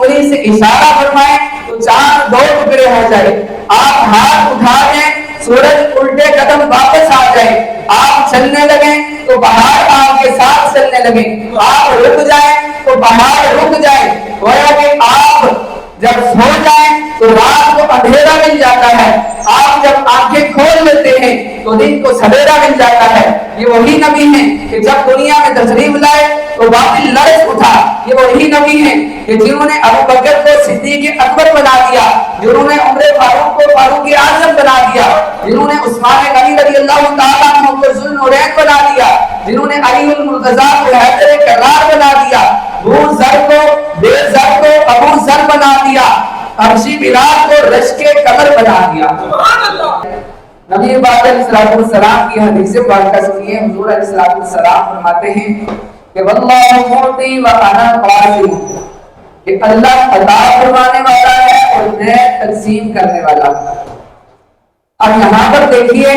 انگلی سے اشارہ فرمائیں تو چاند 2 ٹکڑے ہو جائے. آپ ہاتھ اٹھا دیں سورج الٹے قدم واپس آ جائے. آپ چلنے لگیں تو پہاڑ آپ کے ساتھ چلنے لگے. آپ رک جائیں تو پہاڑ رک جائے. گویا کہ آپ جب سو جائیں تو رات کو اندھیرا مل جاتا ہے. آپ جب آنکھیں کھول لیتے ہیں تو دن کو سویرا مل جاتا ہے. یہ وہی نبی ہیں کہ جب دنیا میں تشریف لائے تو باطل لرز اٹھا. یہ وہی نبی ہیں کہ جنہوں نے ابو بکر کو صدیق اکبر بنا دیا, جنہوں نے عمر فاروق کو فاروق اعظم بنا دیا, جنہوں نے عثمان غنی رضی اللہ تعالیٰ عنہ کو ذو النورین بنا دیا, جنہوں نے علی المرتضیٰ کو حیدر کرار بنا دیا, ابو ذر کو بے ذر کو ابو ذر بنا دیا, عرشی بلال کو رشک قمر بنا دیا. نبی پاک علیہ السلام کی حدیث پاک سنیے. حضور علیہ السلام فرماتے ہیں کہ واللہ معطی وانا قاسم, کہ اللہ عطا فرمانے والا ہے اور میں تقسیم کرنے والا ہوں. اب یہاں پر دیکھیے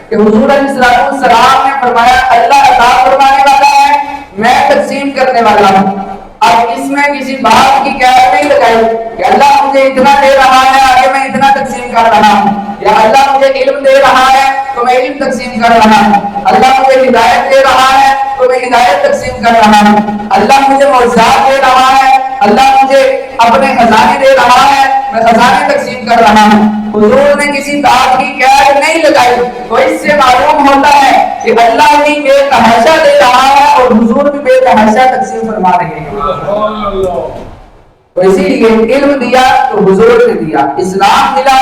کہ حضور علیہ السلام نے فرمایا اللہ عطا فرمانے والا ہے, میں تقسیم کرنے والا ہوں. اب اس میں کسی بات کی قید نہیں لگائی کہ اللہ مجھے اتنا دے رہا ہے آگے میں اتنا تقسیم کر رہا ہوں, یا اللہ مجھے علم دے رہا ہے تو میں علم تقسیم کر رہا ہوں, اللہ مجھے ہدایت دے رہا ہے تو میں ہدایت تقسیم کر رہا ہوں, اللہ مجھے معجزات دے رہا ہے, اللہ مجھے اپنے خزانے دے رہا ہے, میں خزانے تقسیم کر رہا ہوں. حضور نے کسی بات کی قید نہیں لگائی. تو اس سے معلوم ہوتا ہے کہ اللہ بھی بے تحاشا دے رہا ہے اور حضور بھی بے تحاشا تقسیم فرما رہے ہیں. تو اسی لیے علم دیا تو حضور نے دیا, اسلام ملا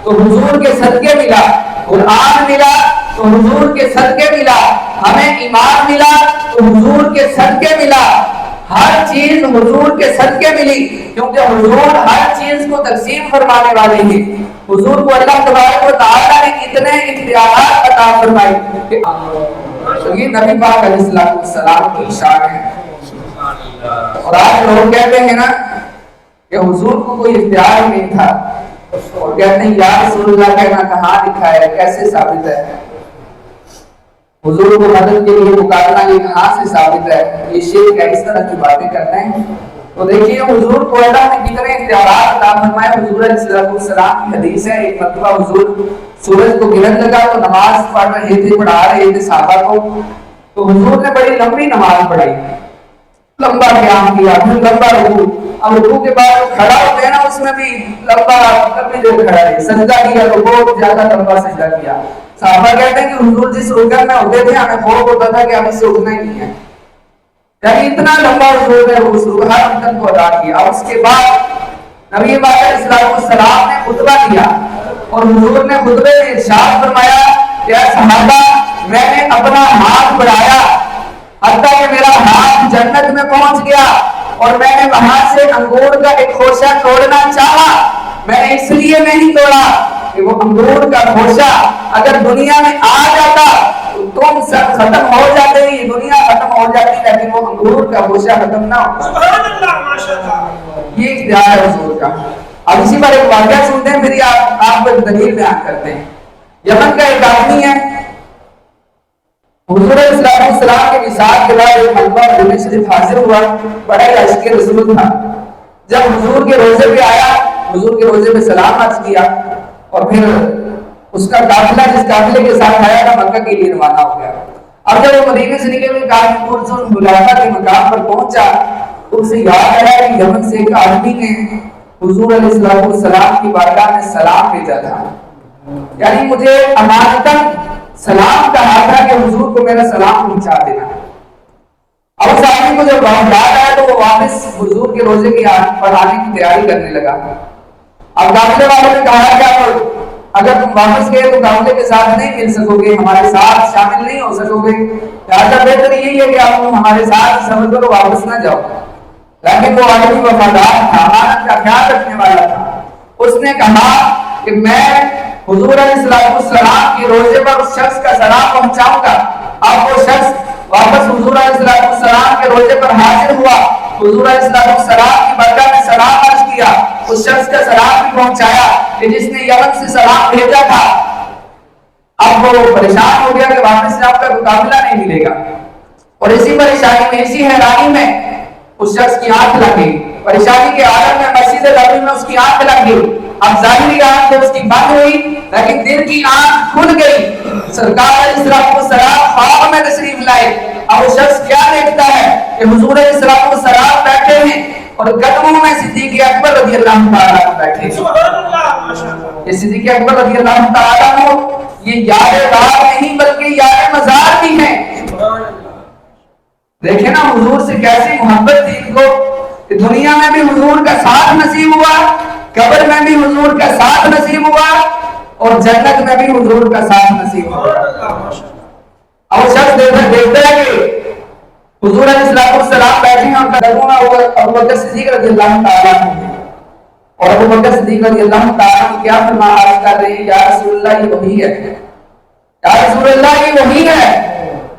تو حضور کے صدقے ملا, قرآن ملا تو حضور کے صدقے ملا, ہمیں ایمان ملا تو حضور کے صدقے ملا. ہر چیز حضور کے صدقے ملی کیونکہ حضور ہر چیز کو تقسیم فرمانے والے ہیں. حضور کو اللہ تبارک و تعالیٰ نے اتنے اختیارات عطا فرمائے کہ یہ نبی پاک علیہ السلام کی شان ہے. اور آج لوگ کہتے ہیں نا کہ حضور کو کوئی اختیار نہیں تھا, اور کہتے ہیں یا رسول اللہ کہنا کہاں لکھا ہے, کیسے ثابت ہے, حضور کو مدد کے لیے پکارنا یہ کہاں سے ثابت ہے, یہ شرک ہے, اس طرح کی باتیں کرتے ہیں. تو دیکھیے حضور کو اللہ نے کتنے اختیارات عطا فرمائے. حضور علیہ السلام کی حدیث ہے, ایک مرتبہ حضور سورج کو گرن لگا تو نماز پڑھ رہے تھے, پڑھا رہے تھے صحابہ کو. تو حضور نے بڑی لمبی نماز پڑھائی, لمبا قیام کیا, پھر لمبا رکوع, اب رکوع کے بعد کھڑا ہوتے ہیں نا اس میں بھی لمبا لمبی دیر کھڑا رہے, سجدہ کیا تو بہت زیادہ لمبا سجدہ کیا. صحابہ کہتے ہیں کہ حضور جس رکن میں ہوتے تھے ہمیں خوف ہوتا تھا کہ ہم اس سے اٹھنا ہی نہیں ہے, یعنی اتنا لمبا حضور نے اس ہر رکن کو ادا کیا. اور اس کے بعد نبی پاک علیہ السلام نے خطبہ دیا اور حضور نے خطبے میں ارشاد فرمایا کہ اے صحابہ میں نے اپنا ہاتھ بڑھایا حتیٰ کہ میرا ہاتھ جنت میں پہنچ گیا, اور میں نے وہاں سے انگور کا ایک خوشہ توڑنا چاہا, میں نے اس لیے نہیں توڑا کہ وہ انگور کا خوشہ اگر دنیا میں آ جاتا تو تم سب ختم ہو جاتے, یہ دنیا ختم ہو جاتی, لیکن وہ انگور کا خوشہ ختم نہ ہوتا. یہ اختیار ہے حضور کا. اب اسی پر ایک واقعہ سنتے ہیں, پھر آپ کو دلیل بیان کرتے ہیں. یمن کا ایک آدمی ہے, حضور علیہ السلام کے وصال کے بعد ایک مرتبہ مدینہ شریف حاضر ہوا, بڑا ہی عاشق رسول تھا. جب حضور کے روزے پہ آیا, حضور کے روزے پہ سلام عرض کیا, اور پھر اس کا قافلہ جس قافلے کے ساتھ آیا تھا مکہ کے لیے روانہ ہو گیا. اب جب وہ مدینے سے نکلے ہوئے کافی پرسکون حلیفہ کے مقام پر پہنچا تو اسے یاد آیا کہ یمن سے ایک آدمی نے حضور علیہ السلام کی بارگاہ میں سلام بھیجا تھا, یعنی مجھے امانتاً سلام کہا تھا کہ حضور کو میرا سلام پہنچا دینا. اب اس آدمی کو جب یاد آیا تو وہ واپس حضور کے روزے کی پڑھانے کی تیاری کرنے لگا. اب قافلے والوں نے کہا کہ اگر تم واپس گئے تو قافلے کے ساتھ نہیں مل سکو گے, ہمارے ساتھ شامل نہیں ہو سکو گے, لہٰذا بہتر یہی ہے کہ آپ ہمارے ساتھ سفر کرو, واپس نہ جاؤ. لیکن وہ آدمی وفادار تھا, امانت کا خیال رکھنے والا تھا. اس نے کہا کہ میں حضور علیہ السلام کی روزے پر اس شخص کا سلام پہنچاؤں گا. اب وہ شخص واپس حضور علیہ السلام کے روزے پر حاضر ہوا, حضور علیہ السلام کی برکت میں سلام عرض کیا, اس شخص کا سلام بھی پہنچایا کہ جس نے یمن سے سلام بھیجا تھا. اب وہ پریشان ہو گیا کہ واپس سے آپ کا مقابلہ نہیں ملے گا, اور اسی پریشانی میں, اسی حیرانی میں اس شخص کی آنکھ لگ گئی. پریشانی کے عالم میں से लगी में उसकी आंख लग गई। अब ज़ाहिरी आंख तो उसकी बंद हुई, लेकिन दिल की आंख खुल गई। सरकार अलैहिस्सलाम ख्वाब में तशरीफ लाए। अब वो शख्स क्या देखता है कि हुजूर अलैहिस्सलाम बैठे हैं और कदमों में सिद्दीक़ अकबर रज़ियल्लाहु ताला बैठे। ये सिद्दीक़ अकबर रज़ियल्लाहु ताला ये यार राह नहीं बल्कि यार मज़ार भी हैं। देखे ना हुजूर से कैसी मोहब्बत थी इनको कि दुनिया में भी हुजूर का साथ नसीब हुआ, कब्र में भी हुजूर का साथ नसीब हुआ और जन्नत में भी हुजूर का साथ नसीब हुआ। अब शख्स देखता है कि हुजूर अलैहिस्सलाम बैठे हैं और कदमों में अबू बकर सिद्दीक़ रज़ियल्लाहु ताला और अबू बकर सिद्दीक़ रज़ियल्लाहु ताला क्या फरमाया कर रहे हैं, या रसूलल्लाह ये वही है, या रसूलल्लाह ये वही है,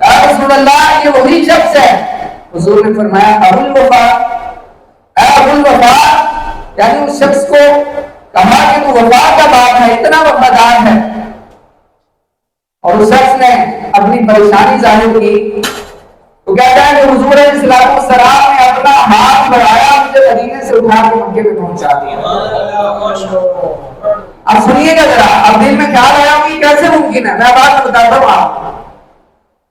या रसूलल्लाह ये वही शख्स है। हुजूर ने फरमाया अबुल वफा, अबुल वफा, यानी उस शख्स को कहा कि तू वफा का बाप है, इतना वफादार है। और उस शख्स ने अपनी परेशानी जाहिर की तो कहता है कि हुजूर अलैहिस्सलाम ने अपना हाथ बढ़ाया, मुझे मदीने से उठा के मक्के में पहुंचा दिया। अब सुनिएगा जरा, अब दिल में ख्याल आया कि कैसे मुमकिन है, मैं बात बताता हूँ आपको।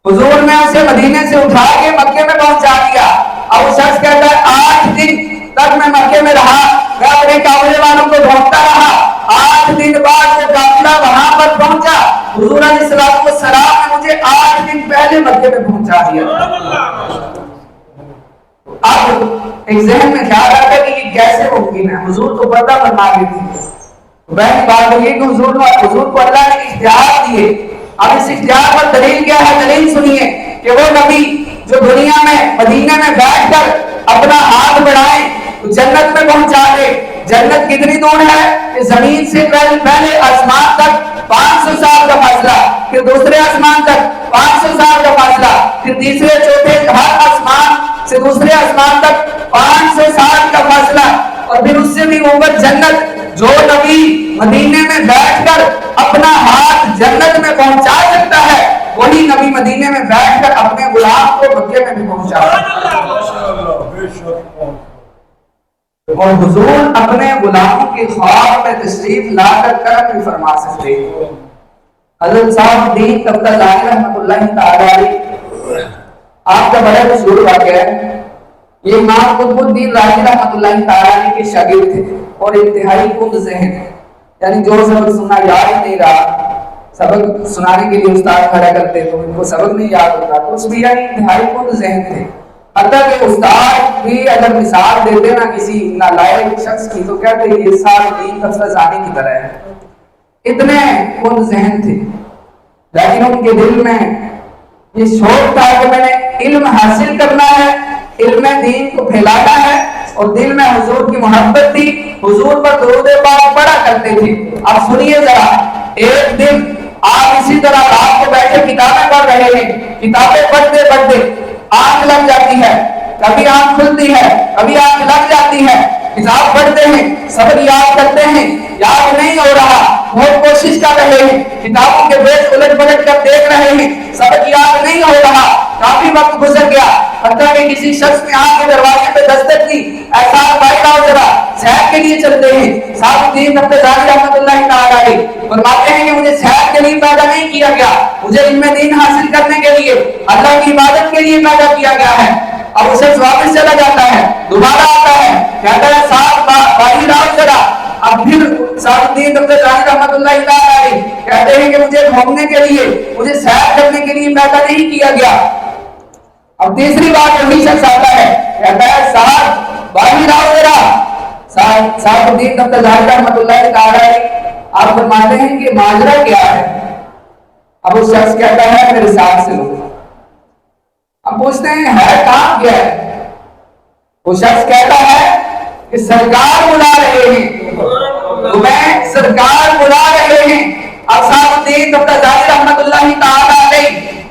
हुजूर ने उसे मदीने से उठा के मक्के में पहुंचा दिया। अब वो शख्स कहता है 8 दिन तक मैं मक्के में रहा, मैं अपने काफिले वालों को ढूंढता रहा। 8 दिन बाद वो काफिला वहां पर पहुंचा। हुजूर अलैहिस्सलाम ने मुझे 8 दिन पहले मक्के में पहुंचा दिया। अब एक ज़हन में ख्याल आता है कि ये कैसे मुमकिन है, हुजूर तो पर्दा फरमा रहे थे। वही बात है कि हुजूर को अल्लाह ने इख्तियार दिए। अब इस इख्तियार पर दलील क्या है, दलील सुनिए कि वो नबी जो दुनिया में मदीने में बैठकर अपना हाथ बढ़ाए तो जन्नत में पहुंचा दे। जन्नत कितनी दूर है कि जमीन से पहले आसमान तक 500 साल का फासला, फिर दूसरे आसमान तक 500 साल का फासला, फिर तीसरे चौथे हर आसमान से दूसरे आसमान तक 500 साल का फासला, और फिर उससे भी ऊपर जन्नत। जो नबी मदीने में बैठकर अपना हाथ जन्नत में पहुंचा सकता है, वही नबी मदीने में बैठकर अपने गुलाम को मक्के में भी पहुंचा। और हुजूर अपने गुलामों के ख्वाब में तशरीफ लाकर करम भी फरमा सकते हैं। हज़रत साहबुद्दीन तब्ताज़ानी रहमतुल्लाहि तआला अलैह आपका बड़ा मशहूर वाक़या है। ये इमाम कुतुबुद्दीन राज़ी रहमतुल्लाहि तआला अलैह के शागिर्द थे और इंतहाई कुंद ज़हन, यानी जो सबक सुनना याद ही नहीं रहा, सबक सुनाने के लिए उस्ताद खड़ा करते तो उनको सबक नहीं याद होता, कुछ भी यानी इंतहाई कुंद ज़हन थे। हत्ता कि उस्ताद भी अगर मिसाल देते ना किसी नालायक शख्स की तो कहते ये साहबुद्दीन तब्ताज़ानी की तरह है, इतने कुंद ज़हन थे। लेकिन उनके दिल में ये शौक था कि मैंने इल्म हासिल करना है, इल्म दीन को फैलाना है, और दिल में हुजूर की मोहब्बत थी, हुजूर पर दुरूद पाक पढ़ा करते थे। अब सुनिए जरा, एक दिन आप इसी तरह रात को बैठे किताबें पढ़ रहे हैं, किताबें पढ़ते पढ़ते आंख लग जाती है, कभी आंख खुलती है, कभी आंख लग जाती है। किताब पढ़ते हैं, सबक याद करते हैं, याद नहीं हो रहा, बहुत कोशिश कर रहे हैं, किताबों के पेज उलट पलट कर देख रहे हैं, सबक याद नहीं हो रहा। काफी वक्त गुजर गया, हत्ता कि किसी शख्स ने आके दरवाजे पे दस्तक दी, ऐसा बैठा जरा सैर के लिए चलते हैं। साहबुद्दीन तब्ताज़ानी रहमतुल्लाहि तआला अलैह फरमाते हैं कि मुझे सैर के लिए पैदा नहीं किया गया, मुझे इल्म दीन हासिल करने के लिए, अल्लाह की इबादत के लिए पैदा किया गया है। अब वो शख्स वापस चला जाता है, दोबारा आता है, कहता है साहब बाहर आओ जरा। अब फिर साहबुद्दीन तब्ताज़ानी रहमतुल्लाहि तआला अलैह कहते हैं कि मुझे घूमने के लिए, मुझे सैर करने के लिए पैदा नहीं किया गया। अब तीसरी बार वही शख्स आता है, कहता है साहब बाहर आओ जरा। साहबुद्दीन तब्ताज़ानी रहमतुल्लाहि तआला अलैह आप फरमाते हैं कि माजरा क्या है। अब उस शख्स कहता है मेरे साथ से लो। अब पूछते हैं है काम क्या है। वो शख्स कहता है कि सरकार बुला रहे हैं, तुम्हें सरकार बुला रहे हैं। अब साहबुद्दीन तब्ताज़ानी रहमतुल्लाहि तआला अलैह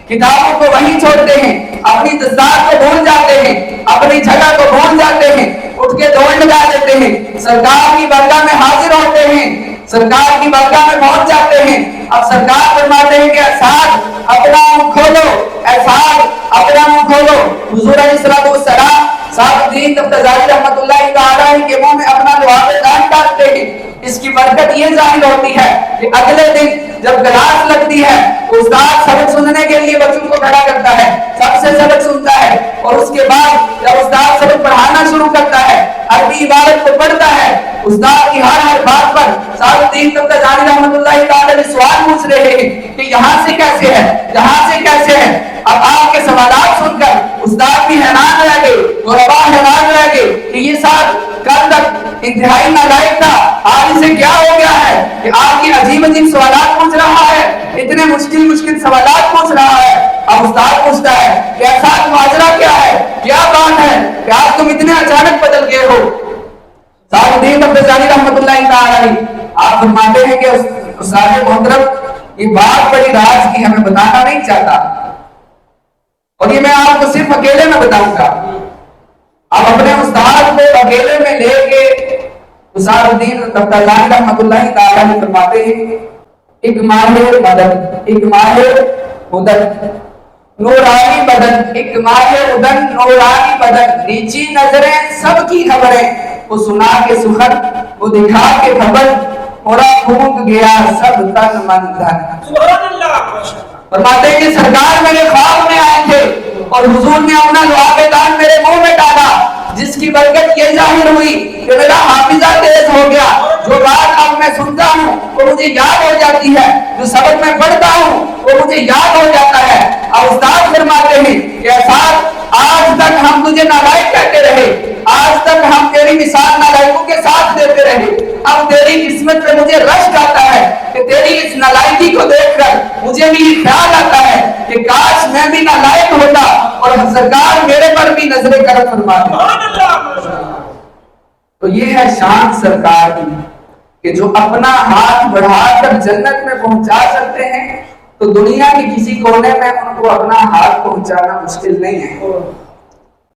किताबों को वहीं छोड़ते हैं, अपनी दस्तार को भूल जाते हैं, अपनी जगह को भूल जाते हैं, उठ के दौड़ लगा देते हैं, सरकार की बारगाह में हाजिर होते हैं, सरकार की बारगाह में पहुंच जाते हैं। अब सरकार फरमाते हैं कि असाद अपना मुंह खोलो, असाद अपना मुंह खोलो। हुजूर अलैहिस्सलाम साहबुद्दीन तब्ताज़ानी रहमतुल्लाहि तआला अलैह के मुंह में अपना लुआब हाथ डालते हैं, इसकी बरकत ये जाहिर होती है कि अगले दिन जब क्लास लगती है, उस्ताद सबक सुनने के लिए बच्चों को खड़ा करता है, सबसे सबक सुनता है, और उसके बाद जब उस्ताद सबक पढ़ाना शुरू करता है, अरबी इबारत को पढ़ता है, उस्ताद की हर बात पर सारुद्दीन तफ्ताजानी रहमतुल्लाहि तआला अलैहि सवाल पूछ रहे हैं कि यहाँ से कैसे है, यहाँ से कैसे है। अब आपके सवालात सुनकर उस्ताद भी हैरान रह गए, गुरबा हैरान रह गए कि ये साहब कल तक इंतहाई नालायक था, आज इसे क्या हो गया है कि आपकी अजीब अजीब सवालात पूछ रहा है, इतने मुश्किल मुश्किल सवालात पूछ रहा है। अब उस्ताद पूछता है कि ऐसा माजरा क्या है, क्या बात है कि आज तुम इतने अचानक बदल गए हो। सारुद्दीन तफ्ताजानी रहमतुल्लाहि तआला अलैहि आप फरमाते हैं कि उस्ताद मोहतरम ये बात बड़ी राज की, हमें बताना नहीं चाहता, और ये मैं आपको सिर्फ अकेले में बताऊंगा। आप अपने उस्ताद को अकेले में लेके सारुद्दीन तफ्ताजानी रहमतुल्लाहि तआला अलैहि फरमाते हैं, एक माहिर मदद, एक माहिर उदन, नूरानी बदन, एक माहिर उदन नूरानी बदन, नीची नजरें सबकी खबरें, वो सुना के सुखन, वो दिखा के खबर, पूरा फूक गया सब तन मन धन। सुभान अल्लाह। फरमाते हैं कि सरकार मेरे ख्वाब में आए थे और हुजूर ने अपना दुआ दान मेरे मुंह में डाला, जिसकी बरकत ये जाहिर हुई कि मेरा हाफिजा तेज हो गया। जो बात अब मैं सुनता हूँ वो मुझे याद हो जाती है, जो सबक मैं पढ़ता हूँ वो मुझे याद हो जाता है। और उस्ताद फरमाते हैं कि साहब आज तक हम तुझे नालायक कहते रहे, आज तक हम तेरी मिसाल नालायकों के साथ देते रहे, अब तेरी किस्मत पे मुझे रश्क आता है कि तेरी इस नालायकी को देखकर मुझे भी ख्याल आता है कि काश मैं भी नालायक होता और सरकार मेरे पर भी नजरे करम फरमाती। तो ये है शान सरकार की कि जो अपना हाथ बढ़ाकर जन्नत में पहुंचा सकते हैं, तो दुनिया के किसी कोने में उनको अपना हाथ पहुंचाना मुश्किल नहीं है।